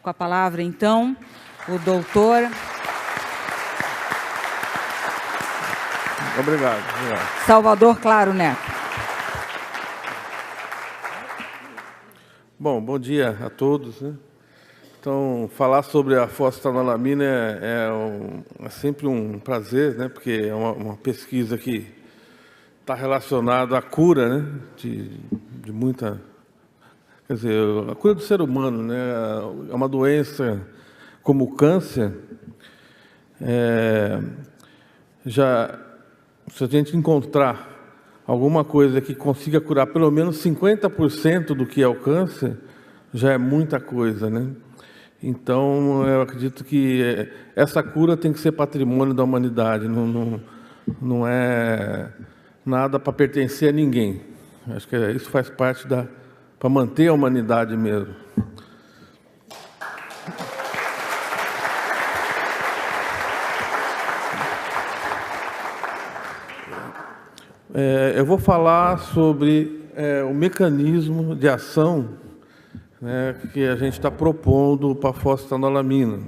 Com a palavra, então, o doutor... Obrigado. Salvador Claro Neto. Bom dia a todos, né? Então, falar sobre a fosfetanolamina é sempre um prazer, né? Porque é uma pesquisa que está relacionada à cura, né? De muita... Quer dizer, a cura do ser humano, né? É uma doença como o câncer. Se a gente encontrar alguma coisa que consiga curar pelo menos 50% do que é o câncer, já é muita coisa, né? Então, eu acredito que essa cura tem que ser patrimônio da humanidade, não é nada para pertencer a ninguém. Acho que isso faz parte para manter a humanidade mesmo. Eu vou falar sobre o mecanismo de ação, né, que a gente está propondo para a fosfetanolamina.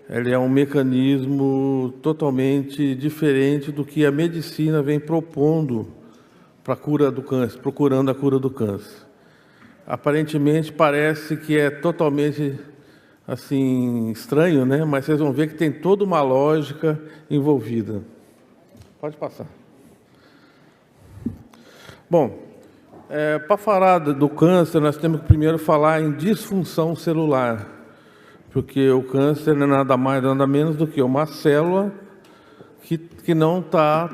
Ele é um mecanismo totalmente diferente do que a medicina vem propondo para a cura do câncer, procurando a cura do câncer. Aparentemente parece que é totalmente assim estranho, né? Mas vocês vão ver que tem toda uma lógica envolvida. Pode passar. Bom, para falar do câncer, nós temos que primeiro falar em disfunção celular, porque o câncer não é nada mais, nada menos do que uma célula que não está,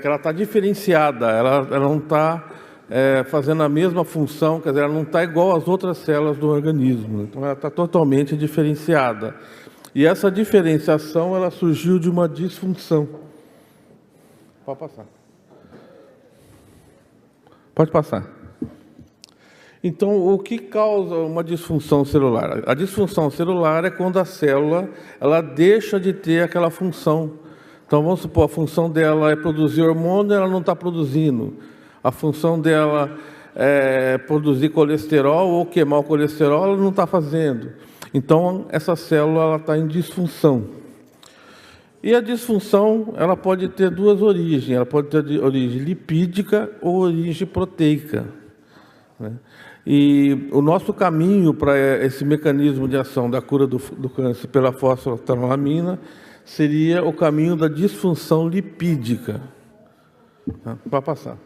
que ela está diferenciada, ela não está fazendo a mesma função, quer dizer, ela não está igual às outras células do organismo, então ela está totalmente diferenciada. E essa diferenciação, ela surgiu de uma disfunção. Pode passar. Pode passar. Então, o que causa uma disfunção celular? A disfunção celular é quando a célula ela deixa de ter aquela função. Então, vamos supor, a função dela é produzir hormônio, ela não está produzindo. A função dela é produzir colesterol ou queimar o colesterol, ela não está fazendo. Então, essa célula está em disfunção. E a disfunção, ela pode ter duas origens. Ela pode ter origem lipídica ou origem proteica, né? E o nosso caminho para esse mecanismo de ação da cura do câncer pela fosfetanolamina seria o caminho da disfunção lipídica. Para passar.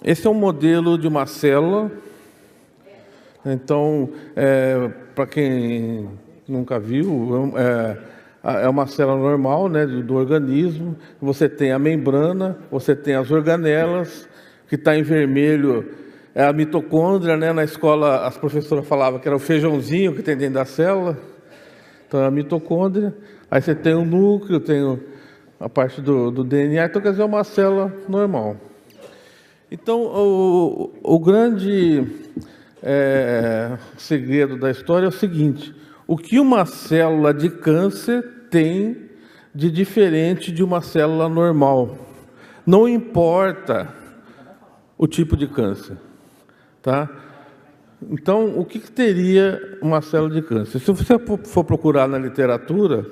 Esse é um modelo de uma célula. Então, para quem nunca viu, é uma célula normal, né, do organismo. Você tem a membrana, você tem as organelas, que está em vermelho é a mitocôndria, né? Na escola as professoras falavam que era o feijãozinho que tem dentro da célula. Então é a mitocôndria. Aí você tem o núcleo, tem a parte do DNA, então quer dizer, é uma célula normal. Então o grande segredo da história é o seguinte: o que uma célula de câncer tem de diferente de uma célula normal? Não importa o tipo de câncer, tá? Então, o que teria uma célula de câncer? Se você for procurar na literatura,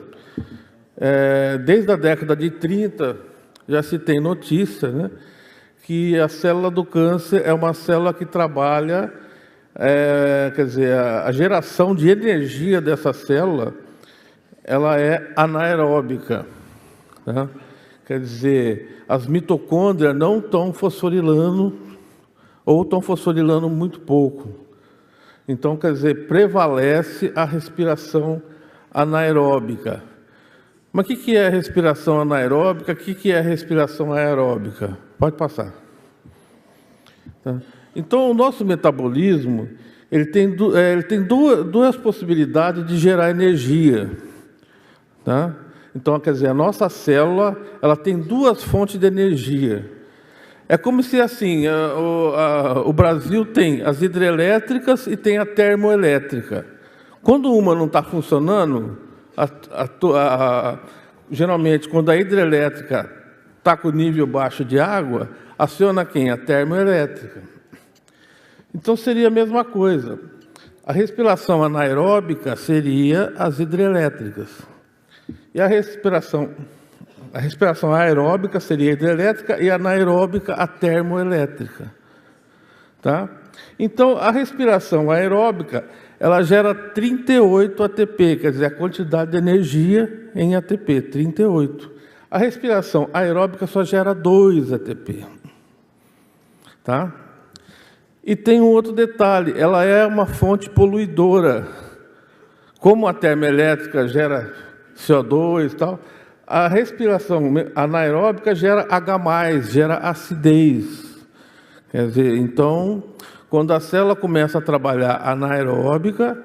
desde a década de 30, já se tem notícia, né, que a célula do câncer é uma célula que trabalha, quer dizer, a geração de energia dessa célula, ela é anaeróbica, tá? Quer dizer, as mitocôndrias não estão fosforilando ou estão fosforilando muito pouco. Então, quer dizer, prevalece a respiração anaeróbica. Mas o que é a respiração anaeróbica? O que é a respiração aeróbica? Pode passar. Tá? Então, o nosso metabolismo ele tem duas possibilidades de gerar energia. Tá? Então, quer dizer, a nossa célula ela tem duas fontes de energia. É como se assim, o Brasil tem as hidrelétricas e tem a termoelétrica. Quando uma não está funcionando, geralmente quando a hidrelétrica está com nível baixo de água, aciona quem? A termoelétrica. Então seria a mesma coisa. A respiração anaeróbica seria as hidrelétricas. E a respiração aeróbica seria a hidrelétrica e a anaeróbica a termoelétrica. Tá? Então, a respiração aeróbica, ela gera 38 ATP, quer dizer, a quantidade de energia em ATP, 38. A respiração aeróbica só gera 2 ATP. Tá? E tem um outro detalhe, ela é uma fonte poluidora. Como a termoelétrica gera CO2 e tal, a respiração anaeróbica gera H+, gera acidez. Quer dizer, então, quando a célula começa a trabalhar anaeróbica,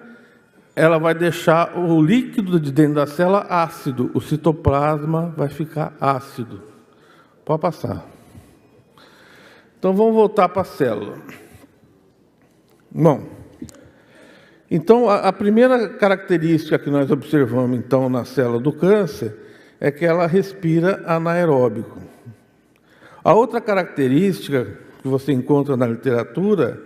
ela vai deixar o líquido de dentro da célula ácido, o citoplasma vai ficar ácido. Pode passar. Então, vamos voltar para a célula. Bom, então a primeira característica que nós observamos então na célula do câncer é que ela respira anaeróbico. A outra característica que você encontra na literatura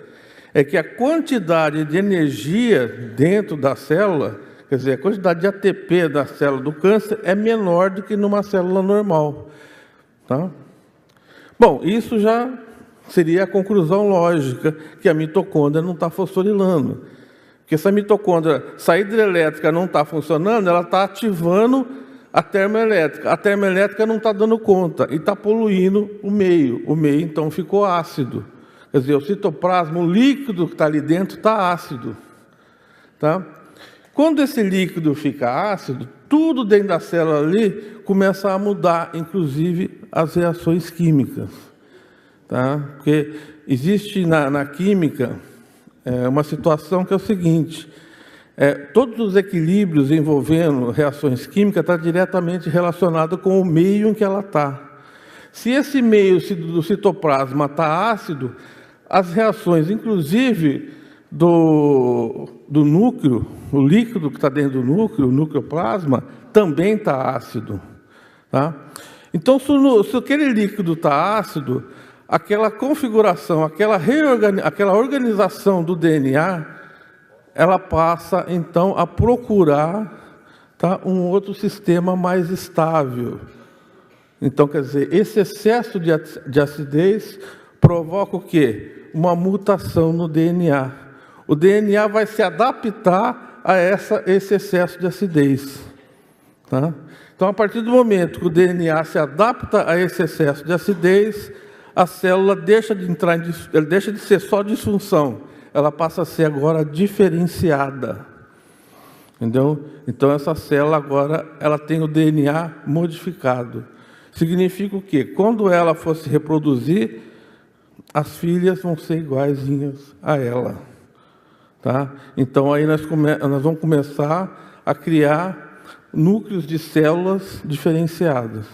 é que a quantidade de energia dentro da célula, quer dizer, a quantidade de ATP da célula do câncer é menor do que numa célula normal. Tá? Bom, isso já seria a conclusão lógica, que a mitocôndria não está fosforilando. Porque se a mitocôndria, se a hidrelétrica não está funcionando, ela está ativando a termoelétrica. A termoelétrica não está dando conta e está poluindo o meio. O meio, então, ficou ácido. Quer dizer, o citoplasma, o líquido que está ali dentro, está ácido. Tá? Quando esse líquido fica ácido, tudo dentro da célula ali começa a mudar, inclusive as reações químicas. Tá? Porque existe na química uma situação que é o seguinte, todos os equilíbrios envolvendo reações químicas estão diretamente relacionados com o meio em que ela está. Se esse meio do citoplasma está ácido, as reações, inclusive do núcleo, o líquido que está dentro do núcleo, o nucleoplasma, também está ácido. Tá? Então, se aquele líquido está ácido, aquela configuração, aquela organização do DNA, ela passa, então, a procurar, tá, um outro sistema mais estável. Então, quer dizer, esse excesso de acidez provoca o quê? Uma mutação no DNA. O DNA vai se adaptar a esse excesso de acidez. Tá? Então, a partir do momento que o DNA se adapta a esse excesso de acidez, a célula deixa de ser só disfunção, ela passa a ser agora diferenciada. Entendeu? Então, essa célula agora ela tem o DNA modificado. Significa o quê? Quando ela for se reproduzir, as filhas vão ser iguaizinhas a ela. Tá? Então, aí nós vamos começar a criar núcleos de células diferenciadas,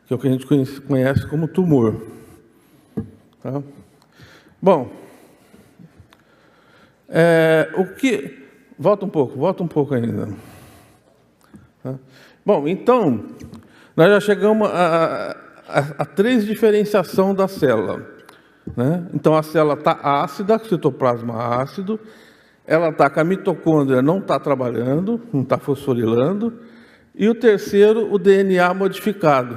que é o que a gente conhece como tumor. Tá? Bom, volta um pouco ainda. Tá? Bom, então, nós já chegamos a 3 diferenciações da célula. Né? Então, a célula está ácida, citoplasma ácido, ela está com a mitocôndria, não está trabalhando, não está fosforilando, e o terceiro, o DNA modificado.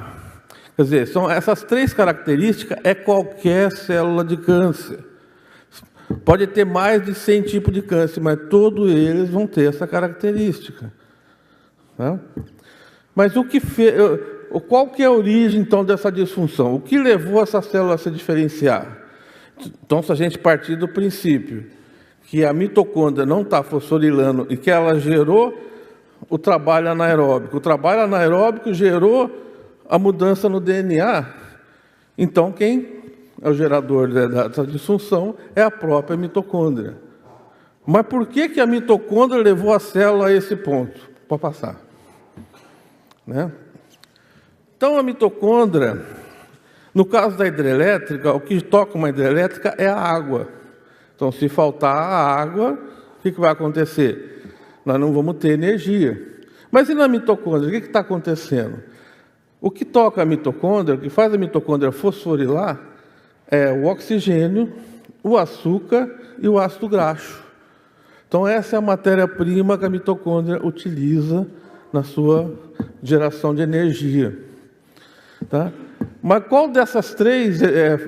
Quer dizer, são essas 3 características, qualquer célula de câncer. Pode ter mais de 100 tipos de câncer, mas todos eles vão ter essa característica. Tá? Mas qual que é a origem, então, dessa disfunção? O que levou essa célula a se diferenciar? Então, se a gente partir do princípio que a mitocôndria não está fosforilando e que ela gerou o trabalho anaeróbico, o trabalho anaeróbico gerou a mudança no DNA, então quem é o gerador dessa disfunção é a própria mitocôndria. Mas por que a mitocôndria levou a célula a esse ponto? Pode passar. Né? Então, a mitocôndria, no caso da hidrelétrica, o que toca uma hidrelétrica é a água. Então, se faltar a água, o que vai acontecer? Nós não vamos ter energia. Mas e na mitocôndria? O que está acontecendo? O que toca a mitocôndria, o que faz a mitocôndria fosforilar, é o oxigênio, o açúcar e o ácido graxo. Então, essa é a matéria-prima que a mitocôndria utiliza na sua geração de energia. Tá? Mas qual dessas três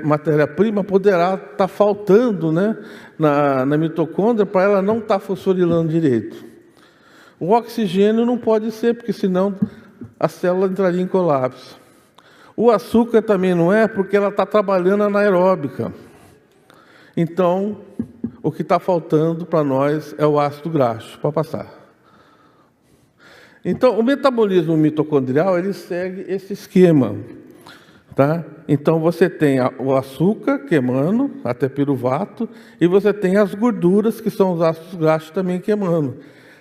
matéria-prima poderá estar faltando, né, na mitocôndria para ela não estar fosforilando direito? O oxigênio não pode ser, porque senão a célula entraria em colapso. O açúcar também não é, porque ela está trabalhando anaeróbica. Então, o que está faltando para nós é o ácido graxo, para passar. Então, o metabolismo mitocondrial, ele segue esse esquema. Tá? Então, você tem o açúcar queimando, até piruvato, e você tem as gorduras, que são os ácidos graxos também queimando.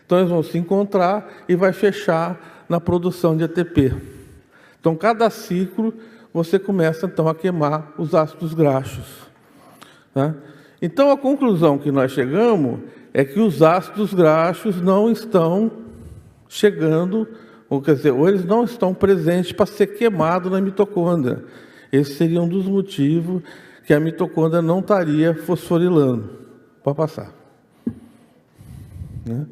Então, eles vão se encontrar e vai fechar na produção de ATP. Então, cada ciclo, você começa, então, a queimar os ácidos graxos. Tá? Então, a conclusão que nós chegamos é que os ácidos graxos não estão chegando, ou quer dizer, ou eles não estão presentes para ser queimado na mitocôndria. Esse seria um dos motivos que a mitocôndria não estaria fosforilando. Pode passar. Né?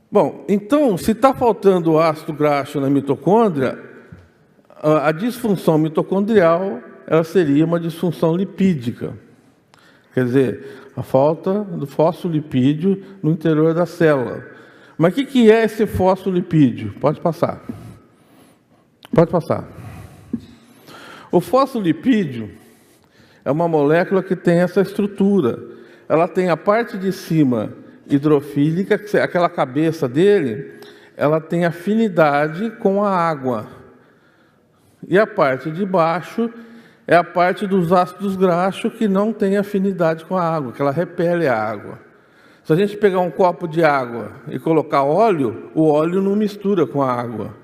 Bom, então, se está faltando ácido graxo na mitocôndria, a disfunção mitocondrial ela seria uma disfunção lipídica. Quer dizer, a falta do fosfolipídio no interior da célula. Mas o que é esse fosfolipídio? Pode passar. Pode passar. O fosfolipídio é uma molécula que tem essa estrutura. Ela tem a parte de cima hidrofílica, aquela cabeça dele, ela tem afinidade com a água. E a parte de baixo é a parte dos ácidos graxos que não tem afinidade com a água, que ela repele a água. Se a gente pegar um copo de água e colocar óleo, o óleo não mistura com a água.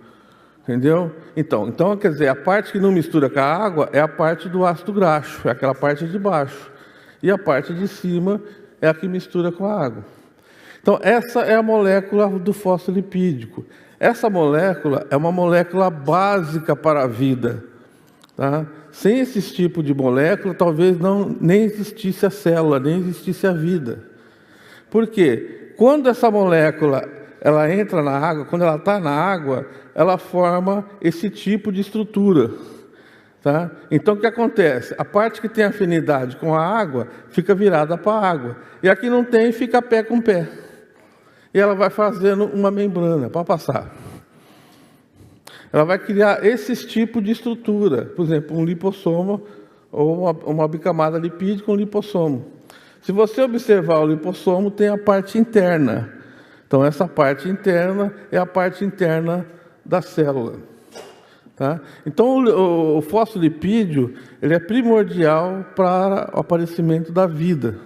Entendeu? Então, quer dizer, a parte que não mistura com a água é a parte do ácido graxo, é aquela parte de baixo. E a parte de cima é a que mistura com a água. Então, essa é a molécula do fosfolipídico. Essa molécula é uma molécula básica para a vida. Tá? Sem esse tipo de molécula, talvez nem existisse a célula, nem existisse a vida. Por quê? Quando essa molécula ela entra na água, quando ela está na água, ela forma esse tipo de estrutura. Tá? Então, o que acontece? A parte que tem afinidade com a água fica virada para a água. E a que não tem, fica pé com pé. E ela vai fazendo uma membrana para passar. Ela vai criar esse tipo de estrutura. Por exemplo, um lipossomo ou uma bicamada lipídica com lipossomo. Se você observar o lipossomo, tem a parte interna. Então, essa parte interna é a parte interna da célula. Tá? Então, o fosfolipídio ele é primordial para o aparecimento da vida.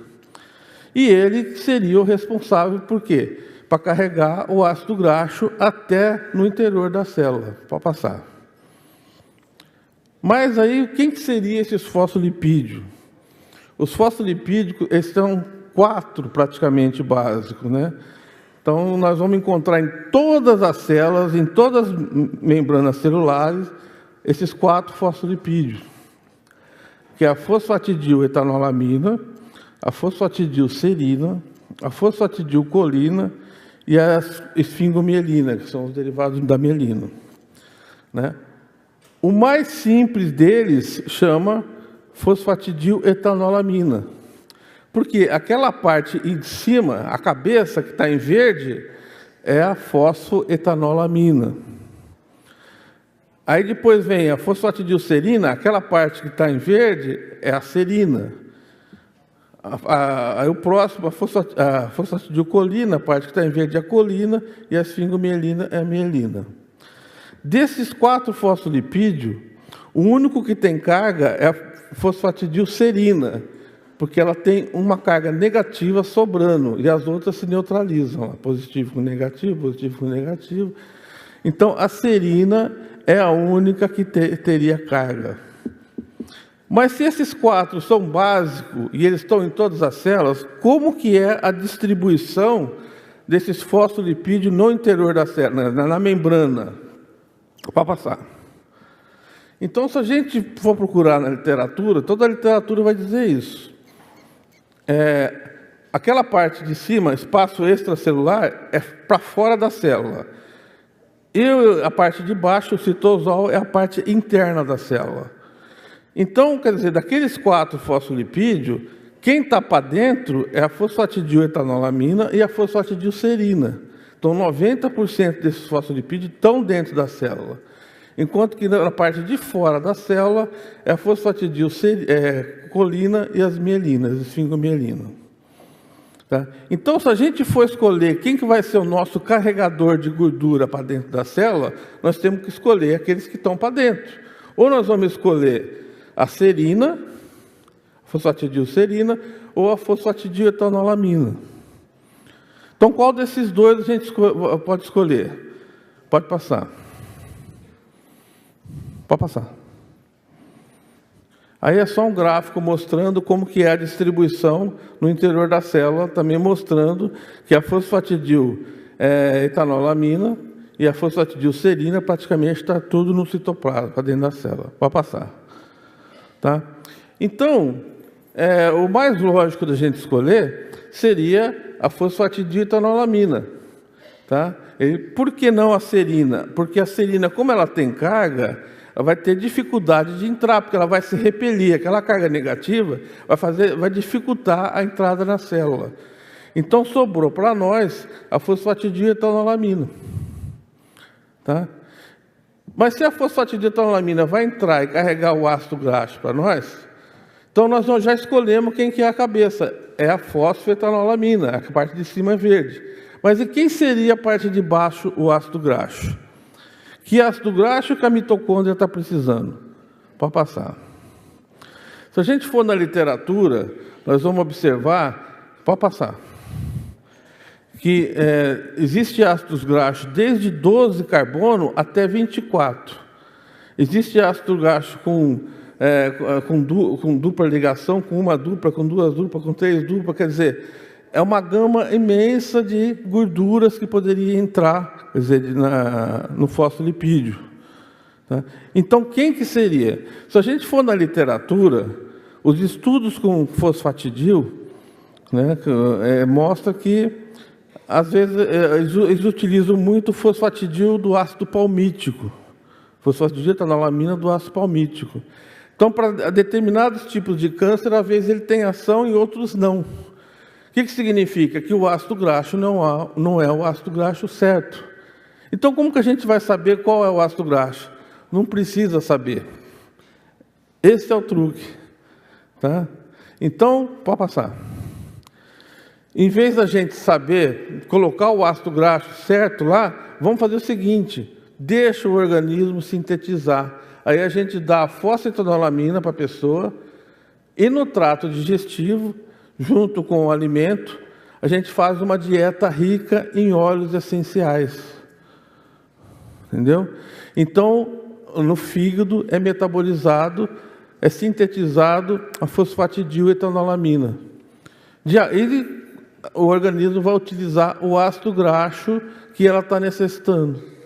E ele seria o responsável por quê? Para carregar o ácido graxo até no interior da célula, para passar. Mas aí, quem que seria esses fosfolipídios? Os fosfolipídicos, eles são 4 praticamente básicos, né? Então, nós vamos encontrar em todas as células, em todas as membranas celulares, esses 4 fosfolipídios, que é a fosfatidiletanolamina, a fosfatidilserina, a fosfatidilcolina e a esfingomielina, que são os derivados da mielina. Né? O mais simples deles chama fosfatidiletanolamina. Porque aquela parte em cima, a cabeça que está em verde, é a fosfoetanolamina. Aí depois vem a fosfatidilserina, aquela parte que está em verde é a serina. Aí o próximo, a fosfatidilcolina, a parte que está em verde é a colina, e a esfingomielina é a mielina. Desses 4 fosfolipídios, o único que tem carga é a fosfatidilserina, porque ela tem uma carga negativa sobrando, e as outras se neutralizam, positivo com negativo, positivo com negativo. Então, a serina é a única que teria carga. Mas se esses 4 são básicos, e eles estão em todas as células, como que é a distribuição desses fosfolipídios no interior da célula, na membrana? Para passar. Então, se a gente for procurar na literatura, toda a literatura vai dizer isso. aquela parte de cima, espaço extracelular, é para fora da célula. E a parte de baixo, o citosol, é a parte interna da célula. Então, quer dizer, daqueles 4 fosfolipídios, quem está para dentro é a fosfatidiletanolamina e a fosfatidilserina. Então, 90% desses fosfolipídios estão dentro da célula. Enquanto que na parte de fora da célula é a fosfatidilcolina e as mielinas, esfingomielina. Tá? Então, se a gente for escolher quem que vai ser o nosso carregador de gordura para dentro da célula, nós temos que escolher aqueles que estão para dentro. Ou nós vamos escolher a serina, a fosfatidilserina, ou a fosfatidiletonolamina. Então, qual desses dois a gente pode escolher? Pode passar. Pode passar. Aí é só um gráfico mostrando como que é a distribuição no interior da célula, também mostrando que a fosfatidiletanolamina e a fosfatidilserina praticamente está tudo no citoplasma, para dentro da célula. Pode passar. Tá? Então, o mais lógico da gente escolher seria a fosfatidiletanolamina. Tá? Por que não a serina? Porque a serina, como ela tem carga, ela vai ter dificuldade de entrar, porque ela vai se repelir. Aquela carga negativa vai dificultar a entrada na célula. Então, sobrou para nós a fosfatidiletanolamina. Tá? Mas se a fosfatidiletanolamina vai entrar e carregar o ácido graxo para nós, então nós já escolhemos quem que é a cabeça. É a fosfetanolamina, a parte de cima é verde. Mas e quem seria a parte de baixo, o ácido graxo? Que ácido graxo que a mitocôndria está precisando? Pode passar. Se a gente for na literatura, nós vamos observar, pode passar, que existe ácidos graxos desde 12 carbono até 24. Existe ácido graxo com dupla ligação, com uma dupla, com duas duplas, com 3 duplas, quer dizer, é uma gama imensa de gorduras que poderia entrar, quer dizer, no fosfolipídio. Tá? Então, quem que seria? Se a gente for na literatura, os estudos com fosfatidil, né, mostra que, às vezes, eles utilizam muito fosfatidil do ácido palmítico, fosfatidiletonolamina do ácido palmítico. Então, para determinados tipos de câncer, às vezes ele tem ação e outros não. O que significa? Que o ácido graxo não é o ácido graxo certo. Então, como que a gente vai saber qual é o ácido graxo? Não precisa saber. Esse é o truque. Tá? Então, pode passar. Em vez da gente saber colocar o ácido graxo certo lá, vamos fazer o seguinte: deixa o organismo sintetizar. Aí a gente dá a fosfetanolamina para a pessoa e no trato digestivo, junto com o alimento, a gente faz uma dieta rica em óleos essenciais. Entendeu? Então, no fígado é metabolizado, é sintetizado a fosfatidiletonolamina. E o organismo vai utilizar o ácido graxo que ela está necessitando.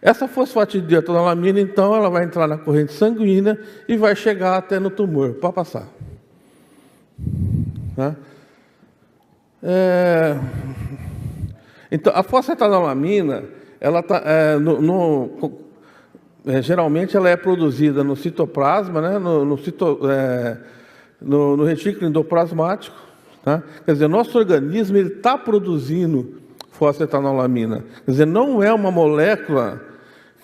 Essa fosfatidiletonolamina, então, ela vai entrar na corrente sanguínea e vai chegar até no tumor. Pode passar. Tá? Então, a fosfetanolamina, ela tá, geralmente ela é produzida no citoplasma, né, no retículo endoplasmático. Tá? Quer dizer, nosso organismo está produzindo fosfetanolamina. Quer dizer, não é uma molécula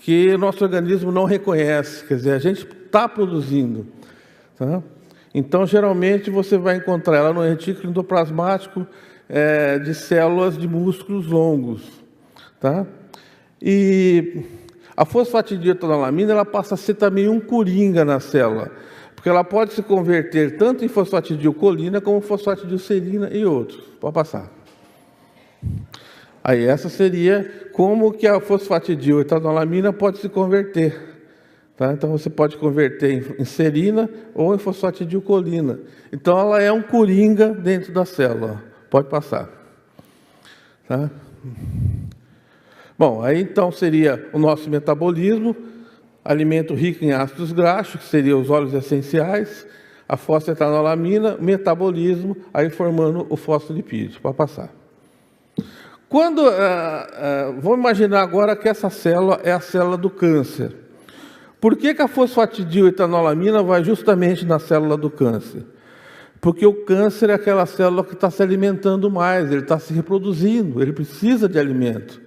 que nosso organismo não reconhece. Quer dizer, a gente está produzindo. Tá? Então, geralmente, você vai encontrar ela no retículo endoplasmático de células de músculos longos. Tá? E a fosfatidiletonolamina, ela passa a ser também um coringa na célula, porque ela pode se converter tanto em fosfatidilcolina como fosfatidilserina e outros. Pode passar. Aí essa seria como que a fosfatidiletonolamina pode se converter. Tá? Então, você pode converter em serina ou em fosfatidilcolina. Então, ela é um coringa dentro da célula. Pode passar. Tá? Bom, aí então seria o nosso metabolismo, alimento rico em ácidos graxos, que seriam os óleos essenciais, a fosfetanolamina, metabolismo, aí formando o fosfolipídio. Pode passar. Vamos imaginar agora que essa célula é a célula do câncer. Por que a fosfatidiletanolamina vai justamente na célula do câncer? Porque o câncer é aquela célula que está se alimentando mais, ele está se reproduzindo, ele precisa de alimento.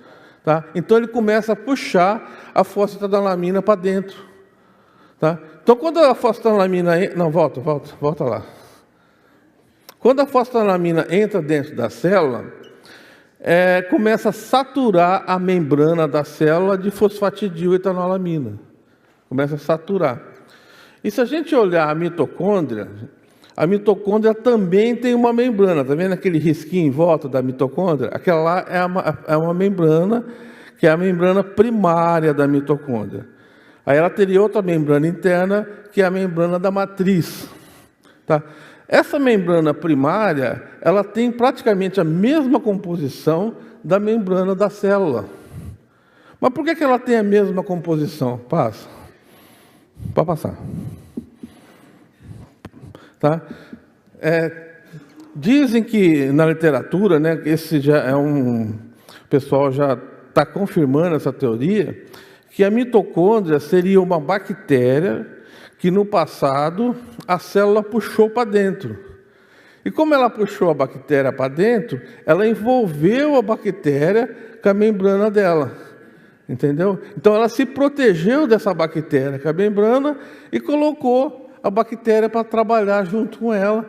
Tá? Então ele começa a puxar a fosfatanolamina para dentro. Tá? Então quando a fosfatanolamina... Não, volta lá. Quando a fosfatanolamina entra dentro da célula, começa a saturar a membrana da célula de fosfatidiletanolamina. Começa a saturar. E se a gente olhar a mitocôndria também tem uma membrana. Está vendo aquele risquinho em volta da mitocôndria? Aquela lá é uma membrana, que é a membrana primária da mitocôndria. Aí ela teria outra membrana interna, que é a membrana da matriz. Tá? Essa membrana primária, ela tem praticamente a mesma composição da membrana da célula. Mas por que ela tem a mesma composição? Passa. Pode passar. Tá? Dizem que na literatura, né, esse já é o pessoal já está confirmando essa teoria, que a mitocôndria seria uma bactéria que no passado a célula puxou para dentro. E como ela puxou a bactéria para dentro, ela envolveu a bactéria com a membrana dela. Entendeu? Então ela se protegeu dessa bactéria com a membrana e colocou a bactéria para trabalhar junto com ela,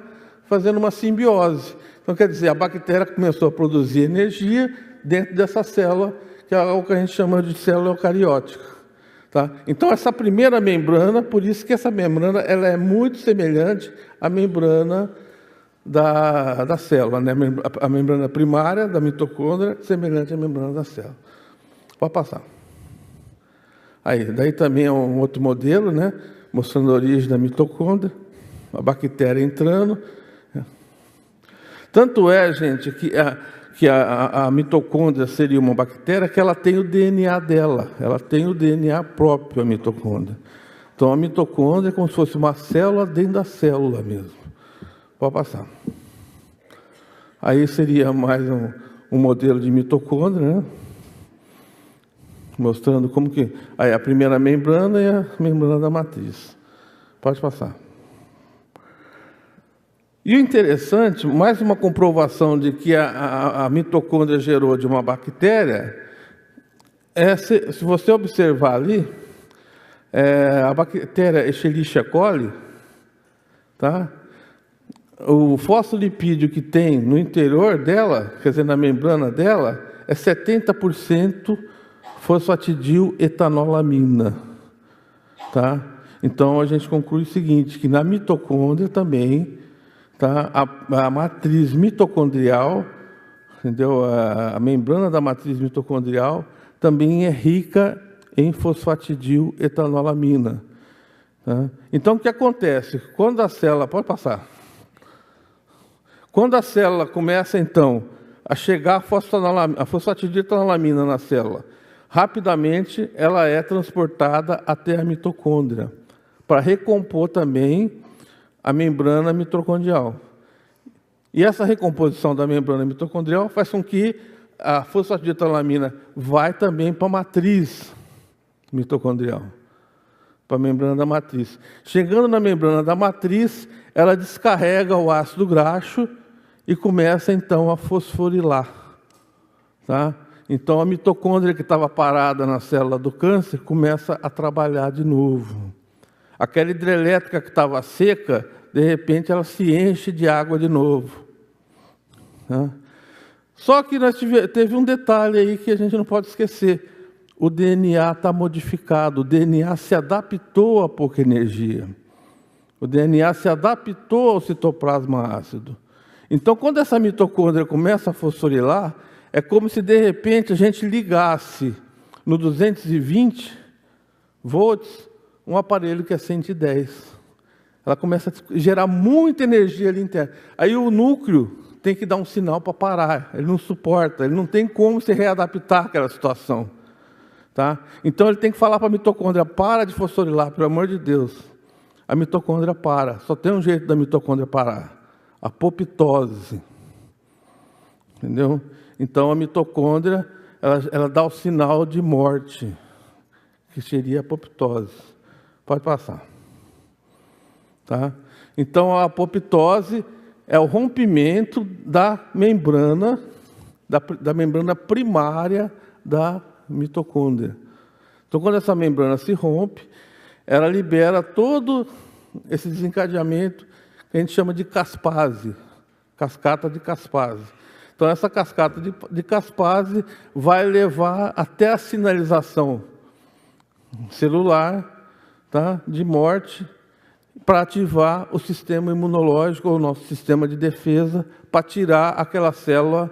fazendo uma simbiose. Então quer dizer, a bactéria começou a produzir energia dentro dessa célula, que é o que a gente chama de célula eucariótica. Tá? Então essa primeira membrana, por isso que essa membrana ela é muito semelhante à membrana da célula, né? A membrana primária da mitocôndria semelhante à membrana da célula. Pode passar. Daí também é um outro modelo, né? Mostrando a origem da mitocôndria, a bactéria entrando. Tanto é, gente, que a mitocôndria seria uma bactéria que ela tem o DNA dela, ela tem o DNA próprio, a mitocôndria. Então a mitocôndria é como se fosse uma célula dentro da célula mesmo. Pode passar. Aí seria mais um modelo de mitocôndria, né? Mostrando como que... Aí a primeira membrana e a membrana da matriz. Pode passar. E o interessante, mais uma comprovação de que a mitocôndria gerou de uma bactéria, se você observar ali, a bactéria Escherichia coli, tá? O fosfolipídio que tem no interior dela, quer dizer, na membrana dela, é 70% fosfatidiletanolamina, tá? Então a gente conclui o seguinte, que na mitocôndria também, tá? A matriz mitocondrial, entendeu? A membrana da matriz mitocondrial também é rica em fosfatidiletanolamina, tá? Então o que acontece? Quando a célula, pode passar. Quando a célula começa então a chegar a fosfatidiletanolamina na célula, rapidamente ela é transportada até a mitocôndria, para recompor também a membrana mitocondrial. E essa recomposição da membrana mitocondrial faz com que a fosfatidiletanolamina vai também para a matriz mitocondrial, para a membrana da matriz. Chegando na membrana da matriz, ela descarrega o ácido graxo e começa então a fosforilar, tá? Então, a mitocôndria que estava parada na célula do câncer começa a trabalhar de novo. Aquela hidrelétrica que estava seca, de repente, ela se enche de água de novo. Tá? Só que teve um detalhe aí que a gente não pode esquecer. O DNA está modificado, o DNA se adaptou a pouca energia. O DNA se adaptou ao citoplasma ácido. Então, quando essa mitocôndria começa a fosforilar, é como se, de repente, a gente ligasse no 220 volts um aparelho que é 110. Ela começa a gerar muita energia ali interna. Aí o núcleo tem que dar um sinal para parar. Ele não suporta, ele não tem como se readaptar àquela situação. Tá? Então ele tem que falar para a mitocôndria, para de fosforilar, pelo amor de Deus. a mitocôndria para. Só tem um jeito da mitocôndria parar: apoptose. Entendeu? Então, a mitocôndria, ela dá o sinal de morte, que seria a apoptose. Pode passar. Tá? Então, a apoptose é o rompimento da membrana, da membrana primária da mitocôndria. Então, quando essa membrana se rompe, ela libera todo esse desencadeamento que a gente chama de caspase, cascata de caspase. Então, essa cascata de caspase vai levar até a sinalização celular, tá, de morte, para ativar o sistema imunológico, ou o nosso sistema de defesa, para tirar aquela célula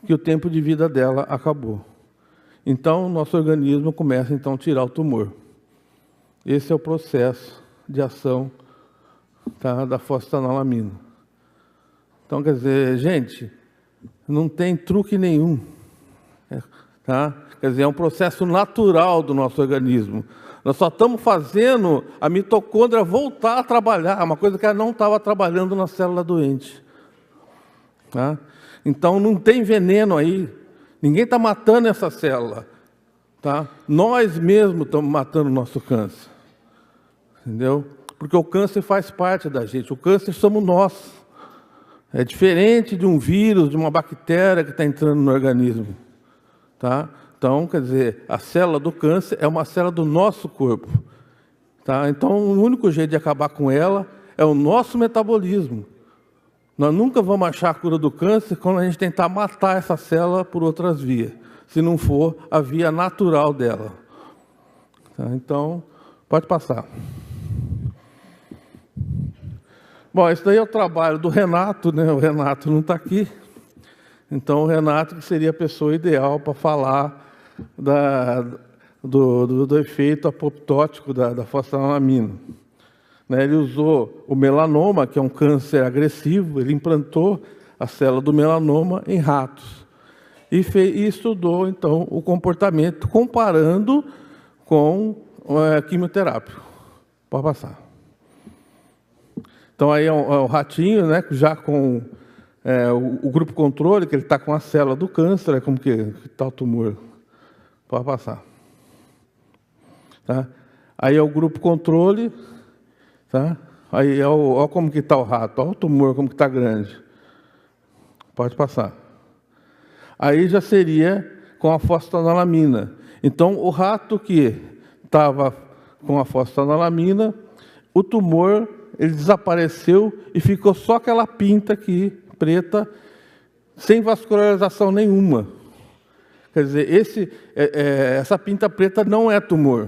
que o tempo de vida dela acabou. Então, o nosso organismo começa, então, a tirar o tumor. Esse é o processo de ação, tá, da fosfetanolamina. Então, quer dizer, gente, não tem truque nenhum. Tá? Quer dizer, é um processo natural do nosso organismo. Nós só estamos fazendo a mitocôndria voltar a trabalhar, uma coisa que ela não estava trabalhando na célula doente. Tá? Então, não tem veneno aí. Ninguém está matando essa célula. Tá? Nós mesmos estamos matando o nosso câncer. Entendeu? Porque o câncer faz parte da gente. O câncer somos nós. É diferente de um vírus, de uma bactéria que está entrando no organismo. Tá? Então, quer dizer, a célula do câncer é uma célula do nosso corpo. Tá? Então, o único jeito de acabar com ela é o nosso metabolismo. Nós nunca vamos achar a cura do câncer quando a gente tentar matar essa célula por outras vias, se não for a via natural dela. Tá? Então, pode passar. Bom, esse daí é o trabalho do Renato, né? O Renato não está aqui. Então, o Renato que seria a pessoa ideal para falar do efeito apoptótico da fosfetanolamina. Né? Ele usou o melanoma, que é um câncer agressivo, ele implantou a célula do melanoma em ratos. E estudou, então, o comportamento, comparando com quimioterapia. Pode passar. Então, aí é o ratinho, né, já com o grupo controle, que ele está com a célula do câncer, como que está o tumor. Pode passar. Tá? Aí é o grupo controle, tá? Aí olha como que está o rato, olha o tumor, como que está grande. Pode passar. Aí já seria com a fosfetanolamina. Então, o rato que estava com a fosfetanolamina, o tumor, ele desapareceu e ficou só aquela pinta aqui, preta, sem vascularização nenhuma. Quer dizer, essa pinta preta não é tumor.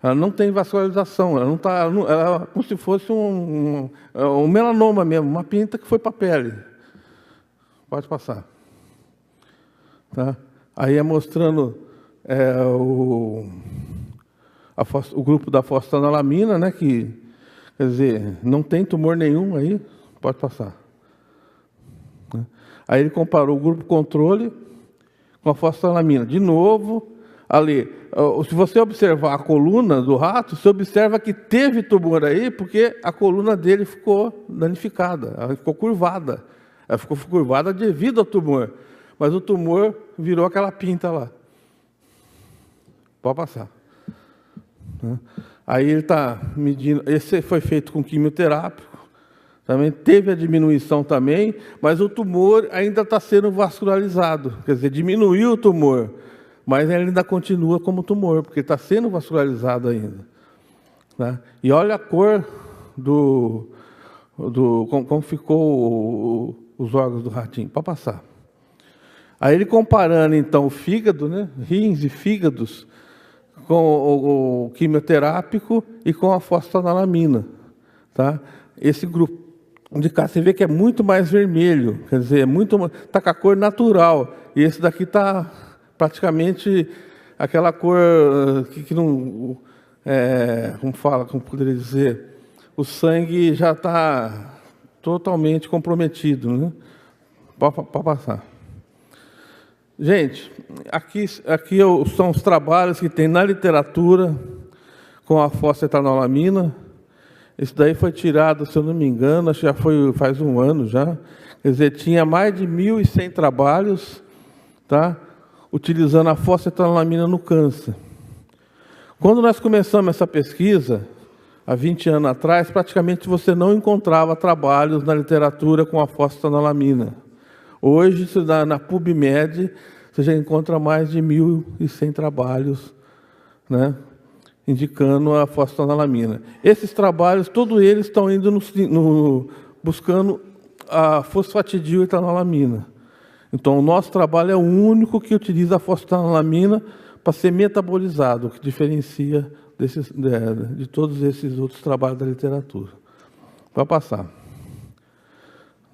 Ela não tem vascularização, ela é como se fosse um melanoma mesmo, uma pinta que foi para a pele. Pode passar. Tá? Aí é mostrando o grupo da fosfetanolamina, né, que, quer dizer, não tem tumor nenhum aí, pode passar. Aí ele comparou o grupo controle com a fosfetanolamina. De novo, ali, se você observar a coluna do rato, você observa que teve tumor aí, porque a coluna dele ficou danificada, ela ficou curvada. Ela ficou curvada devido ao tumor. Mas o tumor virou aquela pinta lá. Pode passar. Aí ele está medindo. Esse foi feito com quimioterápico. Também teve a diminuição também, mas o tumor ainda está sendo vascularizado. Quer dizer, diminuiu o tumor, mas ele ainda continua como tumor, porque está sendo vascularizado ainda. Tá? E olha a cor como ficou os órgãos do ratinho. Pode passar. Aí ele comparando, então, o fígado, né, rins e fígados, com o quimioterápico e com a fosfetanolamina. Tá? Esse grupo de cá, você vê que é muito mais vermelho, quer dizer, está com a cor natural. E esse daqui está praticamente aquela cor que não... como poderia dizer? O sangue já está totalmente comprometido. Né? Pode passar. Gente, aqui são os trabalhos que tem na literatura com a fosfetanolamina. Isso daí foi tirado, se eu não me engano, acho que já foi faz um ano já. Quer dizer, tinha mais de 1.100 trabalhos, tá? Utilizando a fosfetanolamina no câncer. Quando nós começamos essa pesquisa, há 20 anos atrás, praticamente você não encontrava trabalhos na literatura com a fosfetanolamina. Hoje, na PubMed, você já encontra mais de 1.100 trabalhos, né, indicando a fosfetanolamina. Esses trabalhos, todos eles estão indo buscando a fosfatidiletanolamina. Então, o nosso trabalho é o único que utiliza a fosfetanolamina para ser metabolizado, o que diferencia de todos esses outros trabalhos da literatura. Para passar.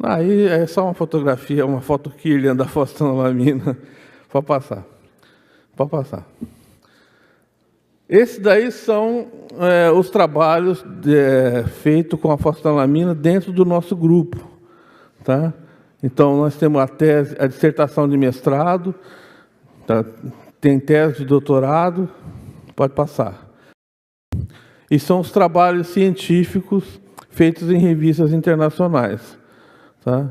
Aí é só uma fotografia, uma foto Kirlian da fosfetanolamina. Para passar. Para passar. Esses daí são os trabalhos feitos com a fosfetanolamina dentro do nosso grupo. Tá? Então, nós temos a dissertação de mestrado, tá? Tem tese de doutorado, pode passar. E são os trabalhos científicos feitos em revistas internacionais. Tá?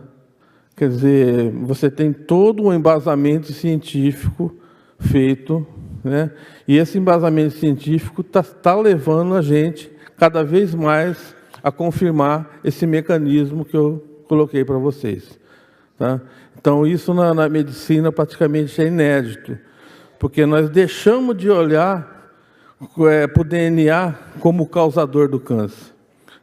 Quer dizer, você tem todo um embasamento científico feito, né? E esse embasamento científico está levando a gente cada vez mais a confirmar esse mecanismo que eu coloquei para vocês. Tá? Então, isso na medicina praticamente é inédito, porque nós deixamos de olhar para o DNA como causador do câncer.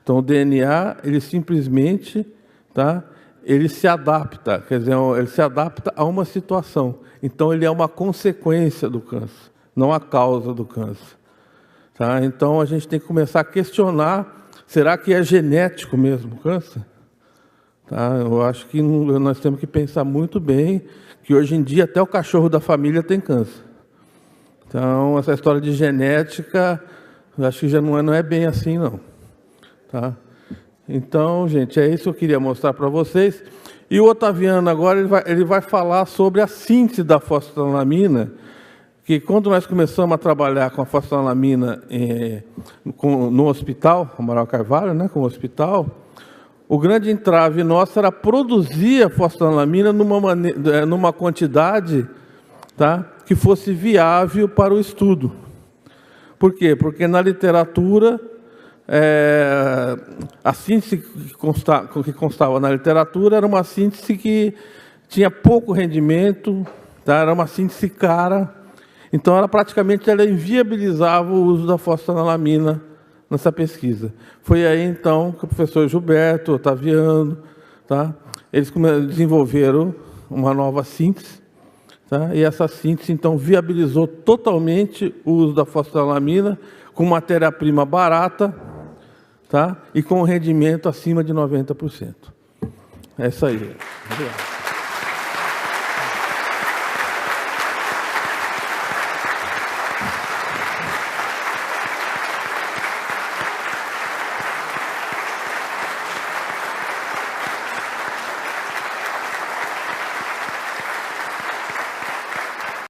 Então, o DNA, ele simplesmente, tá, ele se adapta, quer dizer, ele se adapta a uma situação. Então, ele é uma consequência do câncer, não a causa do câncer. Tá? Então, a gente tem que começar a questionar, será que é genético mesmo o câncer? Tá? Eu acho que nós temos que pensar muito bem que hoje em dia até o cachorro da família tem câncer. Então, essa história de genética, eu acho que já não é bem assim, não. Tá? Então, gente, é isso que eu queria mostrar para vocês. E o Otaviano agora ele vai falar sobre a síntese da fosfetanolamina, que quando nós começamos a trabalhar com a fosfetanolamina no hospital, Amaral Carvalho, né, com o hospital, o grande entrave nosso era produzir a fosfetanolamina numa quantidade, tá, que fosse viável para o estudo. Por quê? Porque na literatura, a síntese que constava na literatura era uma síntese que tinha pouco rendimento, tá, era uma síntese cara, então ela praticamente inviabilizava o uso da fosfetanolamina nessa pesquisa. Foi aí, então, que o professor Gilberto, Otaviano, tá, eles desenvolveram uma nova síntese, tá, e essa síntese, então, viabilizou totalmente o uso da fosfetanolamina com matéria-prima barata, tá, e com rendimento acima de 90%. É isso aí. Obrigado.